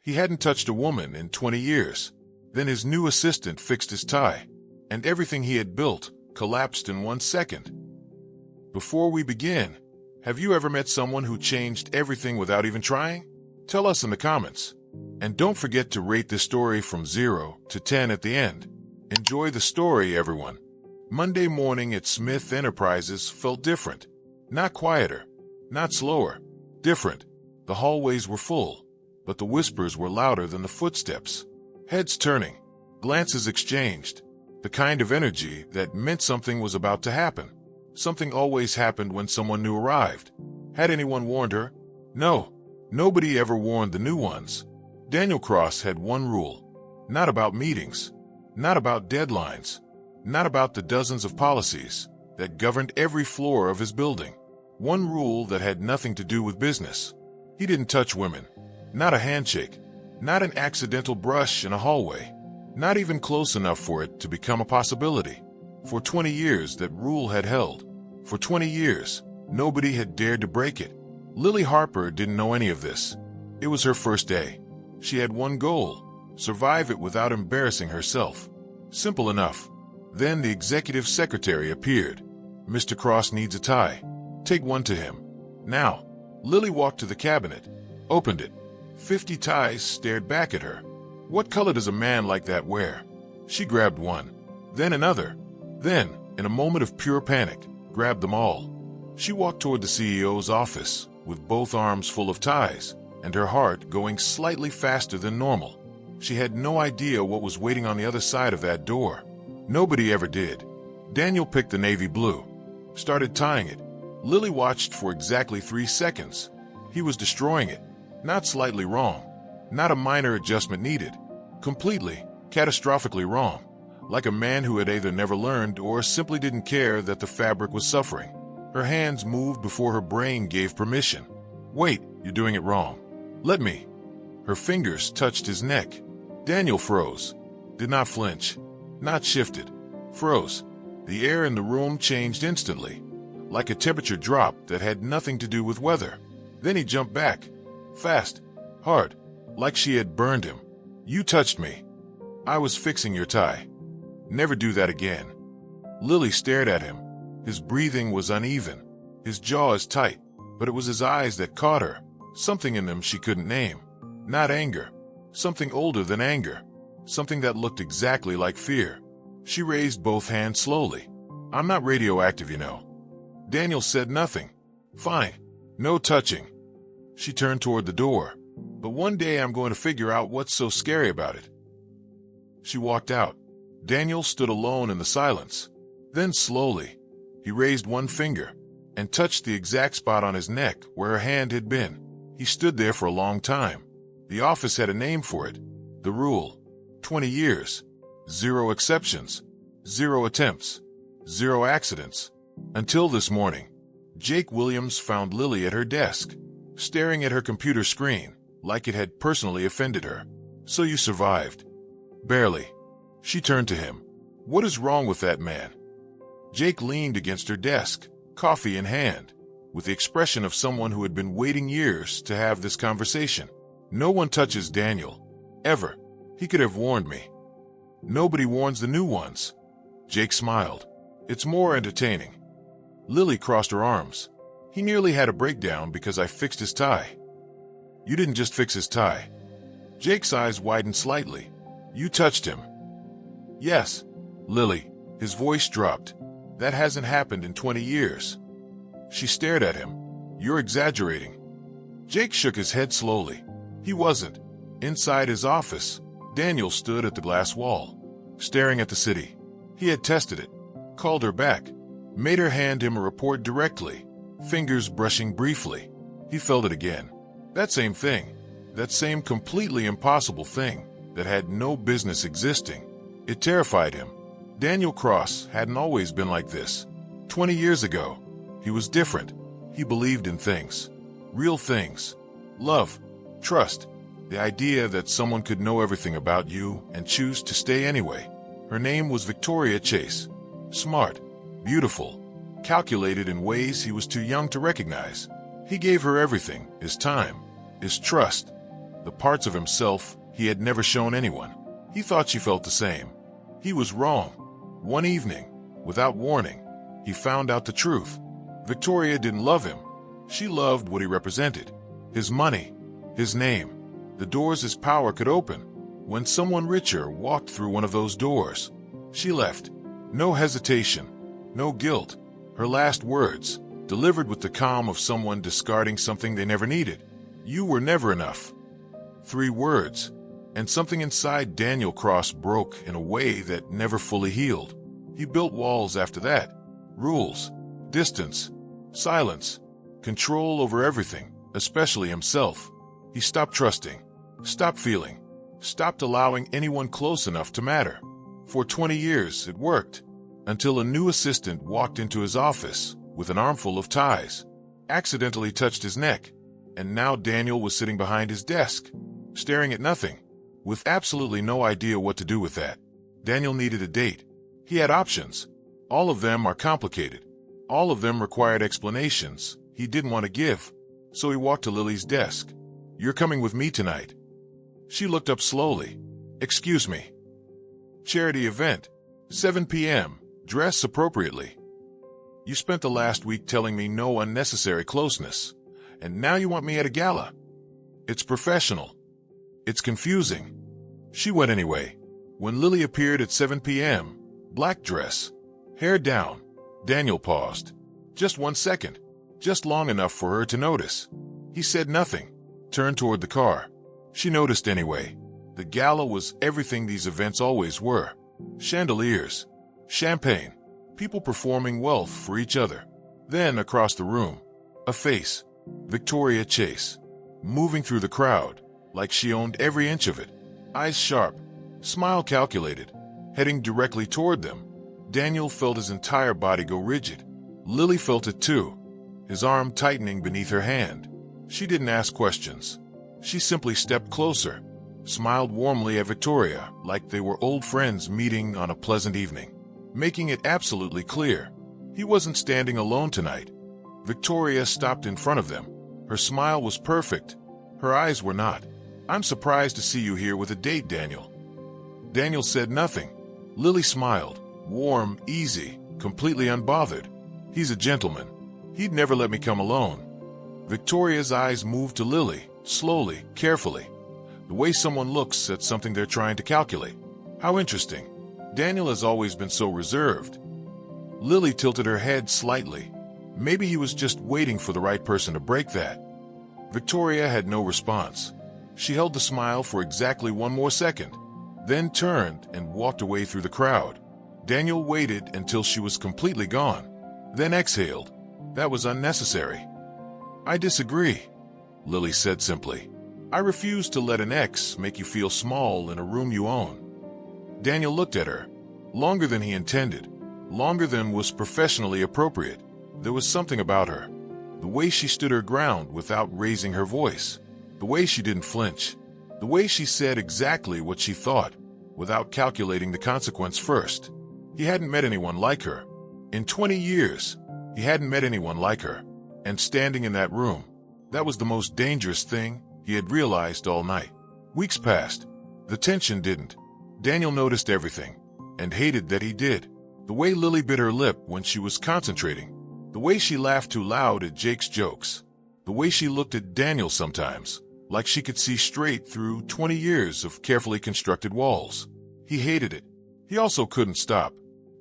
He hadn't touched a woman in 20 years. Then his new assistant fixed his tie, and everything he had built collapsed in 1 second. Before we begin, have you ever met someone who changed everything without even trying? Tell us in the comments. And don't forget to rate this story from 0 to 10 at the end. Enjoy the story, everyone. Monday morning at Smith Enterprises felt different. Not quieter, not slower, different. The hallways were full, but the whispers were louder than the footsteps. Heads turning, glances exchanged, the kind of energy that meant something was about to happen. Something always happened when someone new arrived. Had anyone warned her? No, nobody ever warned the new ones. Daniel Cross had one rule: not about meetings, not about deadlines, not about the dozens of policies that governed every floor of his building. One rule that had nothing to do with business. He didn't touch women. Not a handshake, not an accidental brush in a hallway, not even close enough for it to become a possibility. For 20 years that rule had held. For 20 years, nobody had dared to break it. Lily Harper didn't know any of this. It was her first day. She had one goal: survive it without embarrassing herself. Simple enough. Then the executive secretary appeared. "Mr. Cross needs a tie. Take one to him. Now." Lily walked to the cabinet, opened it. 50 ties stared back at her. What color does a man like that wear? She grabbed one, then another, then, in a moment of pure panic, grabbed them all. She walked toward the CEO's office, with both arms full of ties, and her heart going slightly faster than normal. She had no idea what was waiting on the other side of that door. Nobody ever did. Daniel picked the navy blue, started tying it. Lily watched for exactly 3 seconds. He was destroying it. Not slightly wrong. Not a minor adjustment needed. Completely, catastrophically wrong. Like a man who had either never learned or simply didn't care that the fabric was suffering. Her hands moved before her brain gave permission. "Wait, you're doing it wrong. Let me." Her fingers touched his neck. Daniel froze. Did not flinch. Not shifted. Froze. The air in the room changed instantly. Like a temperature drop that had nothing to do with weather. Then he jumped back. Fast. Hard. Like she had burned him. "You touched me. I was fixing your tie. Never do that again." Lily stared at him. His breathing was uneven. His jaws tight. But it was his eyes that caught her. Something in them she couldn't name. Not anger. Something older than anger. Something that looked exactly like fear. She raised both hands slowly. "I'm not radioactive, you know." Daniel said nothing. "Fine. No touching." She turned toward the door. "But one day I'm going to figure out what's so scary about it." She walked out. Daniel stood alone in the silence. Then slowly, he raised one finger and touched the exact spot on his neck where her hand had been. He stood there for a long time. The office had a name for it. The rule. 20 years. 0 exceptions. 0 attempts. 0 accidents. Until this morning. Jake Williams found Lily at her desk, staring at her computer screen, like it had personally offended her. "So you survived." "Barely." She turned to him. "What is wrong with that man?" Jake leaned against her desk, coffee in hand, with the expression of someone who had been waiting years to have this conversation. "No one touches Daniel. Ever. He could have warned me." "Nobody warns the new ones." Jake smiled. "It's more entertaining." Lily crossed her arms. "He nearly had a breakdown because I fixed his tie." "You didn't just fix his tie." Jake's eyes widened slightly. "You touched him." "Yes." "Lily." His voice dropped. "That hasn't happened in 20 years." She stared at him. "You're exaggerating." Jake shook his head slowly. He wasn't. Inside his office, Daniel stood at the glass wall, staring at the city. He had tested it, called her back, made her hand him a report directly, fingers brushing briefly. He felt it again. That same thing. That same completely impossible thing that had no business existing. It terrified him. Daniel Cross hadn't always been like this. 20 years ago, he was different. He believed in things. Real things. Love. Trust. The idea that someone could know everything about you and choose to stay anyway. Her name was Victoria Chase. Smart. Beautiful. Calculated in ways he was too young to recognize. He gave her everything. His time. His trust. the parts of himself he had never shown anyone. He thought she felt the same. He was wrong. One evening, without warning, he found out the truth. Victoria didn't love him. She loved what he represented. His money, his name, the doors his power could open. When someone richer walked through one of those doors, she left. No hesitation, no guilt. Her last words, delivered with the calm of someone discarding something they never needed. You were never enough. 3 words, and something inside Daniel Cross broke in a way that never fully healed. He built walls after that. Rules, distance, silence, control over everything, especially himself. He stopped trusting, stopped feeling, stopped allowing anyone close enough to matter. For 20 years it worked, until a new assistant walked into his office with an armful of ties, accidentally touched his neck, and now Daniel was sitting behind his desk, staring at nothing, with absolutely no idea what to do with that. Daniel needed a date. He had options. All of them are complicated. All of them required explanations he didn't want to give. So he walked to Lily's desk. You're coming with me tonight. She looked up slowly. Excuse me. Charity event. 7 p.m. Dress appropriately. You spent the last week telling me no unnecessary closeness, and now you want me at a gala. It's professional. It's confusing. She went anyway. When Lily appeared at 7 p.m., black dress, hair down, Daniel paused. Just 1 second. Just long enough for her to notice. He said nothing, turned toward the car. She noticed anyway. The gala was everything these events always were. Chandeliers, champagne, people performing wealth for each other. Then across the room, a face, Victoria Chase, moving through the crowd like she owned every inch of it. Eyes sharp, smile calculated, heading directly toward them. Daniel felt his entire body go rigid. Lily felt it too, his arm tightening beneath her hand. She didn't ask questions. She simply stepped closer, smiled warmly at Victoria like they were old friends meeting on a pleasant evening, making it absolutely clear he wasn't standing alone tonight. Victoria stopped in front of them. Her smile was perfect. Her eyes were not. I'm surprised to see you here with a date, Daniel. Daniel said nothing. Lily smiled, warm, easy, completely unbothered. He's a gentleman. He'd never let me come alone. Victoria's eyes moved to Lily, slowly, carefully. The way someone looks at something they're trying to calculate. How interesting. Daniel has always been so reserved. Lily tilted her head slightly. Maybe he was just waiting for the right person to break that. Victoria had no response. She held the smile for exactly 1 more second, then turned and walked away through the crowd. Daniel waited until she was completely gone, then exhaled. That was unnecessary. I disagree, Lily said simply. I refuse to let an ex make you feel small in a room you own. Daniel looked at her, longer than he intended, longer than was professionally appropriate. There was something about her. The way she stood her ground without raising her voice. The way she didn't flinch. The way she said exactly what she thought, without calculating the consequence first. He hadn't met anyone like her. In 20 years, he hadn't met anyone like her. And standing in that room, that was the most dangerous thing he had realized all night. Weeks passed. The tension didn't. Daniel noticed everything, and hated that he did. The way Lily bit her lip when she was concentrating. The way she laughed too loud at Jake's jokes. The way she looked at Daniel sometimes, like she could see straight through 20 years of carefully constructed walls. He hated it. He also couldn't stop.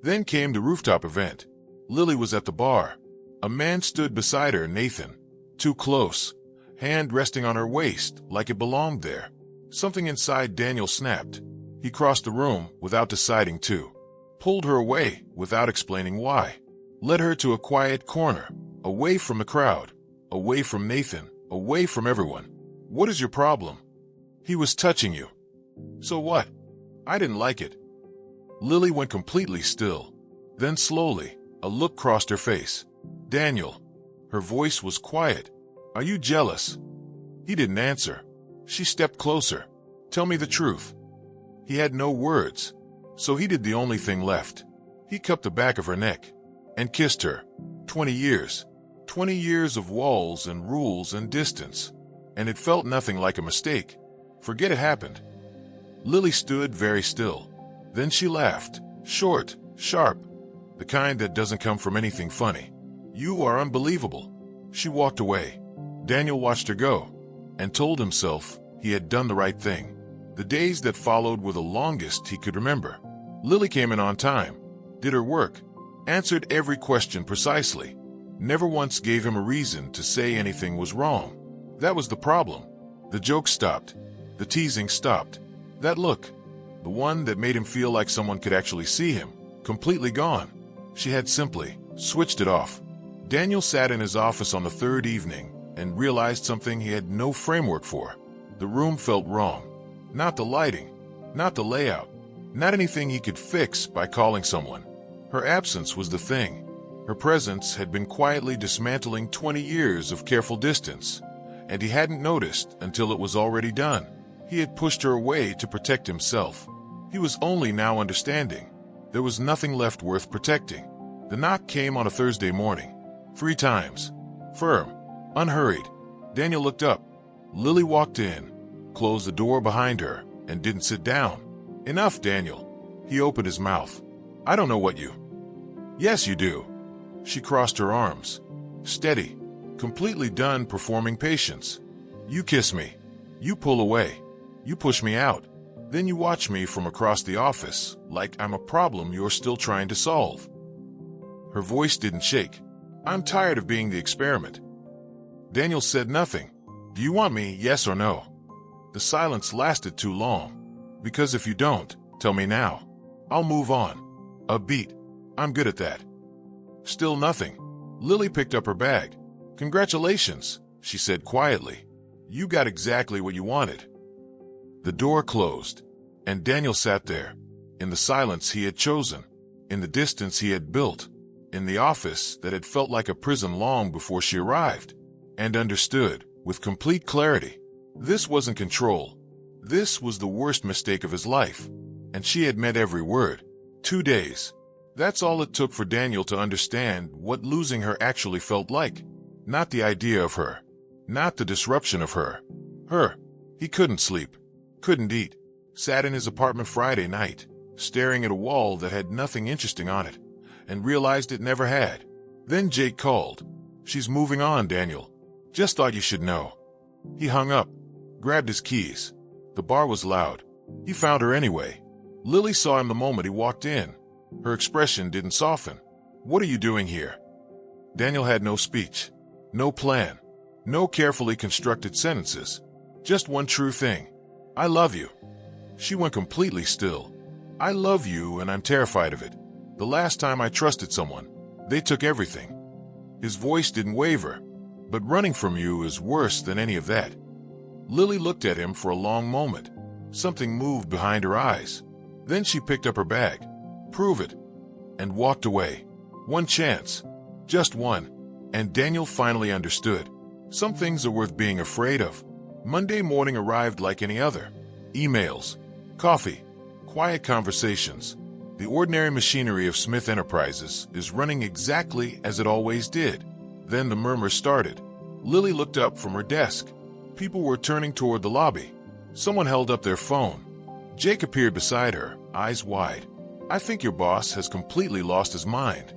Then came the Rooftop event. Lily was at the bar. A man stood beside her, Nathan. Too close. Hand resting on her waist like it belonged there. Something inside Daniel snapped. He crossed the room without deciding to. Pulled her away without explaining why. Led her to a quiet corner, away from the crowd, away from Nathan, away from everyone. What is your problem? He was touching you. So what? I didn't like it. Lily went completely still. Then slowly, a look crossed her face. Daniel. Her voice was quiet. Are you jealous? He didn't answer. She stepped closer. Tell me the truth. He had no words, so he did the only thing left. He cupped the back of her neck and kissed her. 20 years. 20 years of walls and rules and distance. And it felt nothing like a mistake. Forget it happened. Lily stood very still. Then she laughed, short, sharp, the kind that doesn't come from anything funny. You are unbelievable. She walked away. Daniel watched her go and told himself he had done the right thing. The days that followed were the longest he could remember. Lily came in on time, did her work, answered every question precisely, never once gave him a reason to say anything was wrong. That was the problem. The jokes stopped. The teasing stopped. That look, the one that made him feel like someone could actually see him, completely gone. She had simply switched it off. Daniel sat in his office on the third evening and realized something he had no framework for. The room felt wrong. Not the lighting, not the layout, not anything he could fix by calling someone. Her absence was the thing. Her presence had been quietly dismantling 20 years of careful distance, and he hadn't noticed until it was already done. He had pushed her away to protect himself. He was only now understanding. There was nothing left worth protecting. The knock came on a Thursday morning. 3 times. Firm. Unhurried. Daniel looked up. Lily walked in, closed the door behind her, and didn't sit down. Enough, Daniel. He opened his mouth. I don't know what you... Yes, you do. She crossed her arms. Steady. Completely done performing patience. You kiss me. You pull away. You push me out. Then you watch me from across the office like I'm a problem you're still trying to solve. Her voice didn't shake. I'm tired of being the experiment. Daniel said nothing. Do you want me, yes or no? The silence lasted too long. Because if you don't, tell me now. I'll move on. A beat. I'm good at that. Still nothing. Lily picked up her bag. Congratulations, she said quietly. You got exactly what you wanted. The door closed, and Daniel sat there, in the silence he had chosen, in the distance he had built, in the office that had felt like a prison long before she arrived, and understood, with complete clarity, this wasn't control. This was the worst mistake of his life, and she had meant every word. 2 days. That's all it took for Daniel to understand what losing her actually felt like. Not the idea of her. Not the disruption of her. Her. He couldn't sleep. Couldn't eat. Sat in his apartment Friday night, staring at a wall that had nothing interesting on it, and realized it never had. Then Jake called. She's moving on, Daniel. Just thought you should know. He hung up, grabbed his keys. The bar was loud. He found her anyway. Lily saw him the moment he walked in. Her expression didn't soften. What are you doing here? Daniel had no speech, no plan, no carefully constructed sentences. Just one true thing. I love you. She went completely still. I love you and I'm terrified of it. The last time I trusted someone, they took everything. His voice didn't waver. But running from you is worse than any of that. Lily looked at him for a long moment. Something moved behind her eyes. Then she picked up her bag. Prove it. And walked away. One chance. Just one. And Daniel finally understood. Some things are worth being afraid of. Monday morning arrived like any other. Emails. Coffee. Quiet conversations. The ordinary machinery of Smith Enterprises is running exactly as it always did. Then the murmurs started. Lily looked up from her desk. People were turning toward the lobby. Someone held up their phone. Jake appeared beside her, eyes wide. I think your boss has completely lost his mind.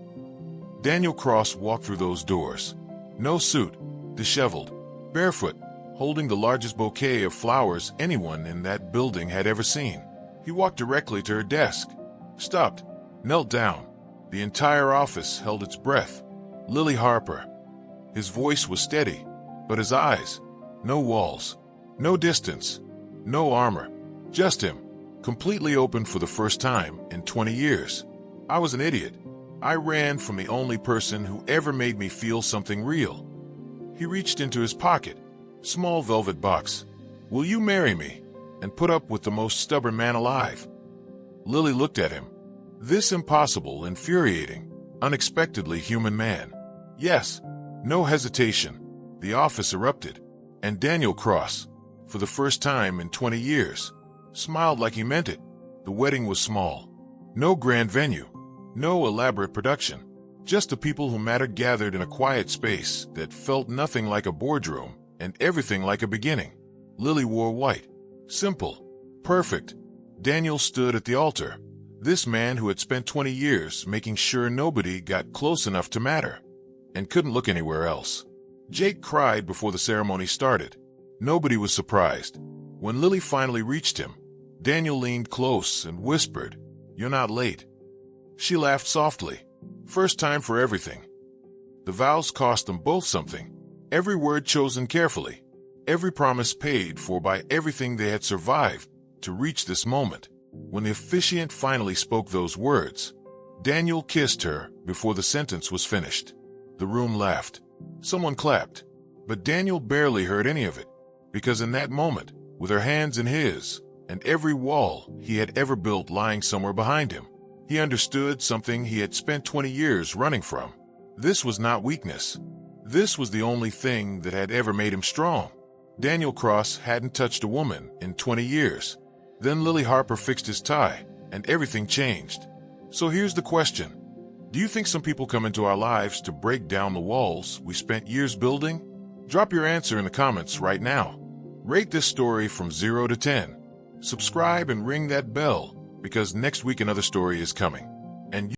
Daniel Cross walked through those doors. No suit, disheveled, barefoot, holding the largest bouquet of flowers anyone in that building had ever seen. He walked directly to her desk, stopped, knelt down. The entire office held its breath. Lily Harper. His voice was steady, but his eyes, no walls, no distance, no armor, just him, completely open for the first time in 20 years. I was an idiot. I ran from the only person who ever made me feel something real. He reached into his pocket, small velvet box. Will you marry me? And put up with the most stubborn man alive. Lily looked at him. This impossible, infuriating, unexpectedly human man. Yes. No hesitation. The office erupted, and Daniel Cross, for the first time in 20 years, smiled like he meant it. The wedding was small. No grand venue. No elaborate production. Just the people who mattered gathered in a quiet space that felt nothing like a boardroom and everything like a beginning. Lily wore white. Simple. Perfect. Daniel stood at the altar. This man who had spent 20 years making sure nobody got close enough to matter, and couldn't look anywhere else. Jake cried before the ceremony started. Nobody was surprised. When Lily finally reached him, Daniel leaned close and whispered, "You're not late." She laughed softly. First time for everything. The vows cost them both something. Every word chosen carefully. Every promise paid for by everything they had survived to reach this moment. When the officiant finally spoke those words, Daniel kissed her before the sentence was finished. The room laughed. Someone clapped. But Daniel barely heard any of it, because in that moment, with her hands in his, and every wall he had ever built lying somewhere behind him, he understood something he had spent 20 years running from. This was not weakness. This was the only thing that had ever made him strong. Daniel Cross hadn't touched a woman in 20 years. Then Lily Harper fixed his tie, and everything changed. So here's the question. Do you think some people come into our lives to break down the walls we spent years building? Drop your answer in the comments right now. Rate this story from 0 to 10. Subscribe and ring that bell, because next week another story is coming. And